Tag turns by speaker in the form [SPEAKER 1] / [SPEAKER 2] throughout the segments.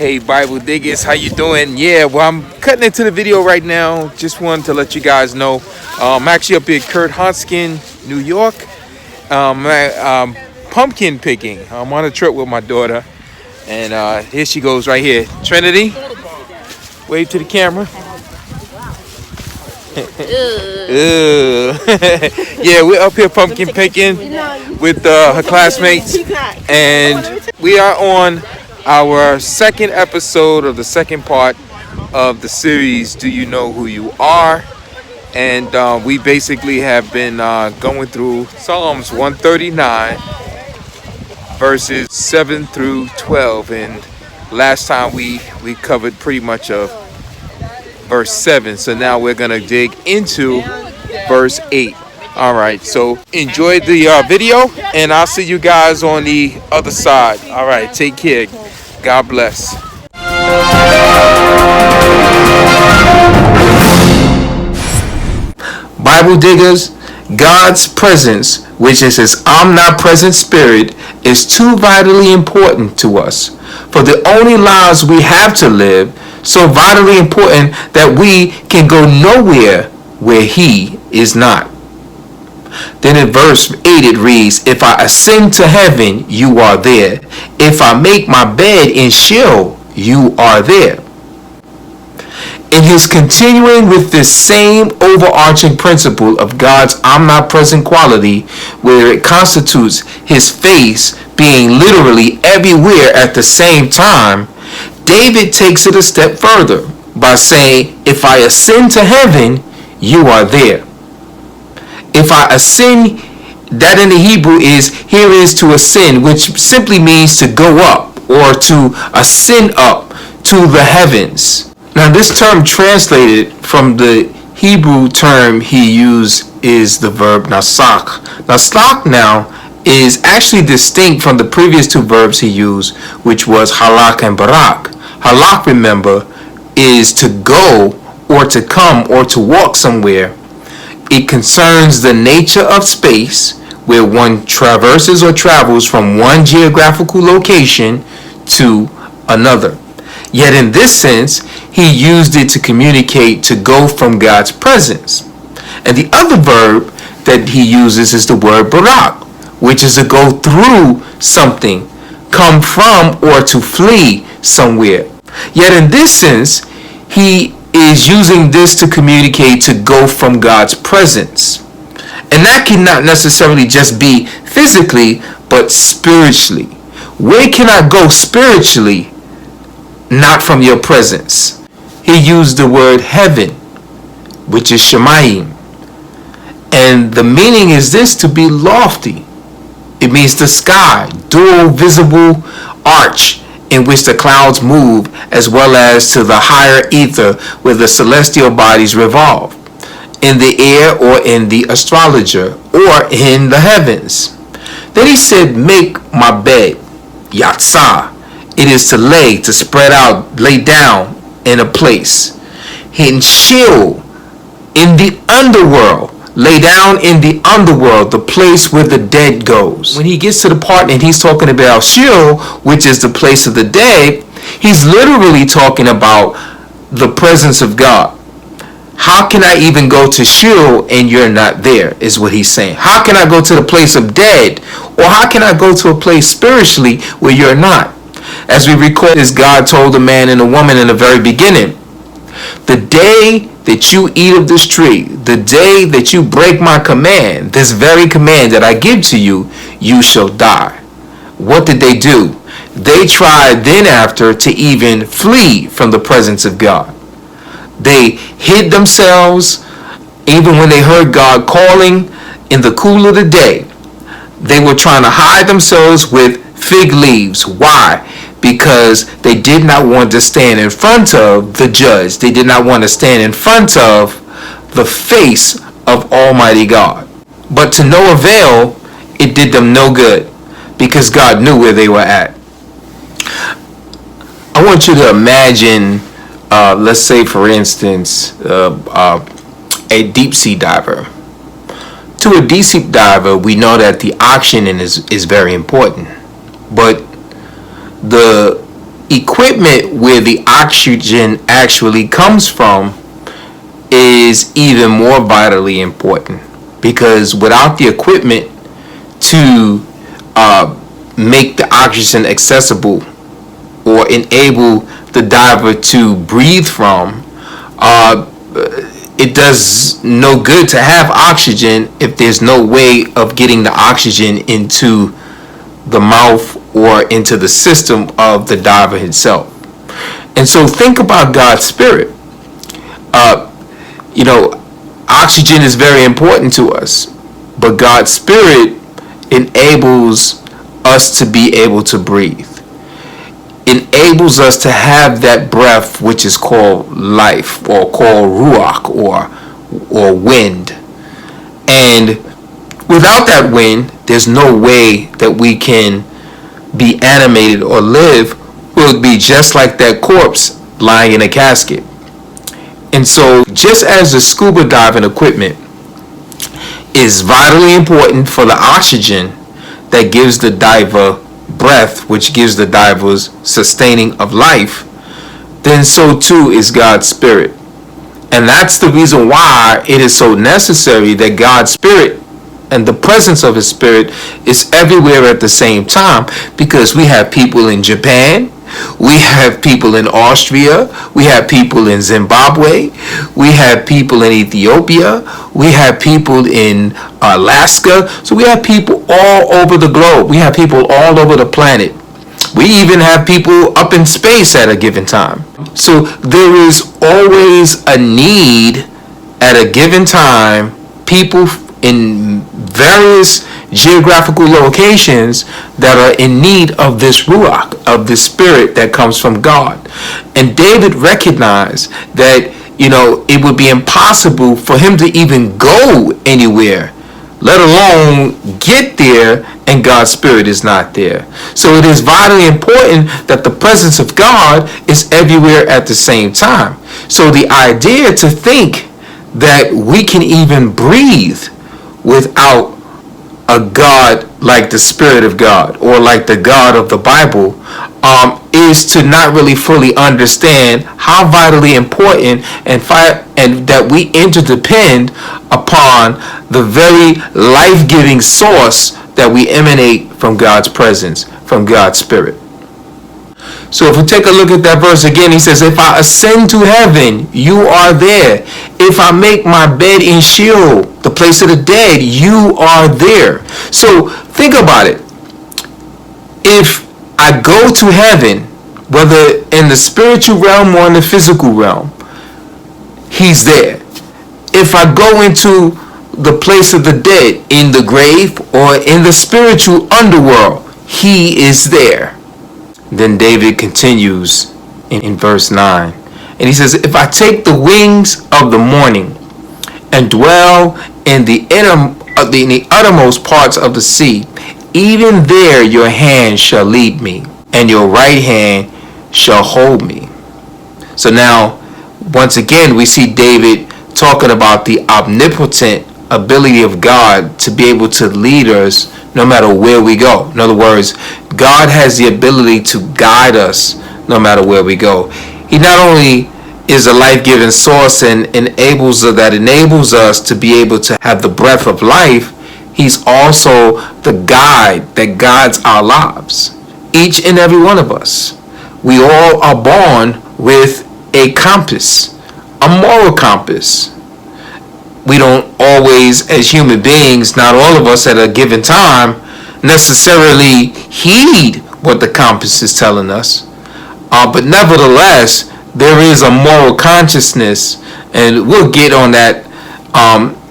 [SPEAKER 1] Hey Bible Diggers, how you doing? Yeah, well, I'm cutting into the video right now. Just wanted to let you guys know I'm actually up in Kurt Honskin, New York. Pumpkin picking. I'm on a trip with my daughter, and here she goes right here. Trinity, wave to the camera. Yeah, we're up here pumpkin picking with her classmates, and we are on our second episode of the second part of the series, Do You Know Who You Are? And we basically have been going through Psalms 139 verses 7 through 12, and last time we covered pretty much of verse 7, so now we're gonna dig into verse 8. All right, so enjoy the video, and I'll see you guys on the other side. All right, take care. God bless. Bible diggers, God's presence, which is his omnipresent spirit, is too vitally important to us for the only lives we have to live, so vitally important that we can go nowhere where he is not. Then in verse 8 it reads, if I ascend to heaven, you are there. If I make my bed in Sheol, you are there. In his continuing with this same overarching principle of God's omnipresent quality, where it constitutes his face being literally everywhere at the same time, David takes it a step further by saying, if I ascend to heaven, you are there. If I ascend, that in the Hebrew is to ascend, which simply means to go up or to ascend up to the heavens. Now this term translated from the Hebrew term he used is the verb nasak. Nasak now is actually distinct from the previous two verbs he used, which was halak and barak. Halak, remember, is to go or to come or to walk somewhere. It concerns the nature of space where one traverses or travels from one geographical location to another. Yet in this sense, he used it to communicate to go from God's presence. And the other verb that he uses is the word barak, which is to go through something, come from, or to flee somewhere. Yet in this sense, he is using this to communicate to go from God's presence. And that cannot necessarily just be physically, but spiritually. Where can I go spiritually, not from your presence? He used the word heaven, which is Shemayim. And the meaning is this: to be lofty. It means the sky, dual visible arch in which the clouds move, as well as to the higher ether where the celestial bodies revolve, in the air or in the astrologer or in the heavens. Then he said, make my bed, yatsah. It is to lay, to spread out, lay down in a place. In Sheol, in the underworld, lay down in the underworld, the place where the dead goes. When he gets to the part and he's talking about Sheol, which is the place of the dead, he's literally talking about the presence of God. How can I even go to Sheol and you're not there, is what he's saying. How can I go to the place of dead? Or how can I go to a place spiritually where you're not? As we recall, as God told the man and the woman in the very beginning, the day that you eat of this tree, the day that you break my command, this very command that I give to you, you shall die. What did they do? They tried then after to even flee from the presence of God. They hid themselves even when they heard God calling in the cool of the day. They were trying to hide themselves with fig leaves. Why? Because they did not want to stand in front of the judge. They did not want to stand in front of the face of Almighty God. But to no avail, it did them no good, because God knew where they were at. I want you to imagine, let's say for instance, a deep sea diver. To a deep sea diver, we know that the oxygen is very important. But the equipment where the oxygen actually comes from is even more vitally important, because without the equipment to make the oxygen accessible or enable the diver to breathe from, it does no good to have oxygen if there's no way of getting the oxygen into the mouth or into the system of the diver himself. And so think about God's Spirit. Oxygen is very important to us, but God's Spirit enables us to be able to breathe, enables us to have that breath which is called life, or called ruach, or wind. And without that wind, there's no way that we can be animated or live. We'll be just like that corpse lying in a casket. And so just as the scuba diving equipment is vitally important for the oxygen that gives the diver breath, which gives the divers sustaining of life, then so too is God's Spirit. And that's the reason why it is so necessary that God's Spirit and the presence of His Spirit is everywhere at the same time, because we have people in Japan, we have people in Austria, we have people in Zimbabwe, we have people in Ethiopia, we have people in Alaska. So we have people all over the globe. We have people all over the planet. We even have people up in space at a given time. So there is always a need at a given time, people in various geographical locations that are in need of this ruach, of this spirit that comes from God. And David recognized that, it would be impossible for him to even go anywhere, let alone get there, and God's Spirit is not there. So it is vitally important that the presence of God is everywhere at the same time. So the idea to think that we can even breathe without a God like the Spirit of God, or like the God of the Bible, is to not really fully understand how vitally important and that we interdepend upon the very life-giving source that we emanate from God's presence, from God's Spirit. So if we take a look at that verse again, he says, if I ascend to heaven, you are there. If I make my bed in Sheol, the place of the dead, you are there. So think about it. If I go to heaven, whether in the spiritual realm or in the physical realm, He's there. If I go into the place of the dead, in the grave or in the spiritual underworld, He is there. Then David continues in verse 9. And he says, if I take the wings of the morning and dwell in the uttermost parts of the sea, even there your hand shall lead me, and your right hand shall hold me. So now, once again, we see David talking about the omnipotent ability of God to be able to lead us no matter where we go. In other words, God has the ability to guide us no matter where we go. He not only is a life-giving source and enables us to be able to have the breath of life, He's also the guide that guides our lives. Each and every one of us. We all are born with a compass, a moral compass. We don't always, as human beings, not all of us at a given time, necessarily heed what the compass is telling us. But nevertheless, there is a moral consciousness, and we'll get on that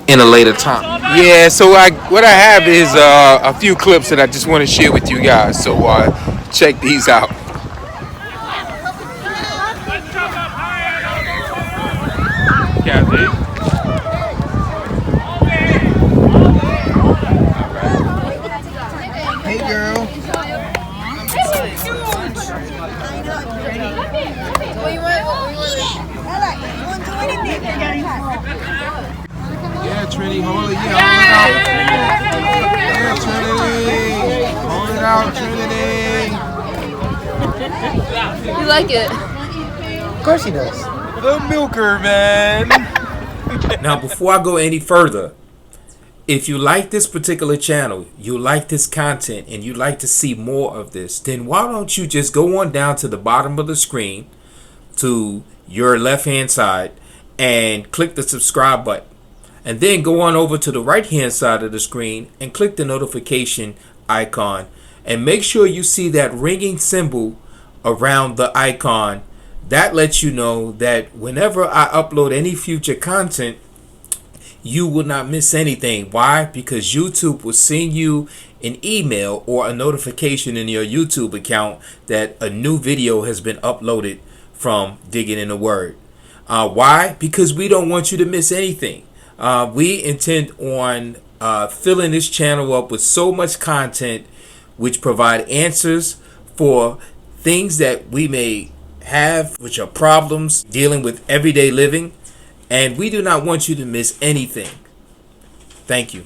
[SPEAKER 1] in a later time. Yeah, so what I have is a few clips that I just want to share with you guys. So check these out. Kathy.
[SPEAKER 2] Hey girl. Yeah, Trinity, hold it. Yeah, Trinity. Hold it out, Trinity.
[SPEAKER 3] like it.
[SPEAKER 4] Of course he does.
[SPEAKER 2] The milker, man.
[SPEAKER 1] Now, before I go any further, if you like this particular channel, you like this content, and you like to see more of this, then why don't you just go on down to the bottom of the screen to your left hand side and click the subscribe button, and then go on over to the right hand side of the screen and click the notification icon, and make sure you see that ringing symbol around the icon. That lets you know that whenever I upload any future content, you will not miss anything. Why? Because YouTube will send you an email or a notification in your YouTube account that a new video has been uploaded from Digging in the Word. Why? Because we don't want you to miss anything. We intend on filling this channel up with so much content which provide answers for things that we may have, which are problems dealing with everyday living. And we do not want you to miss anything. Thank you.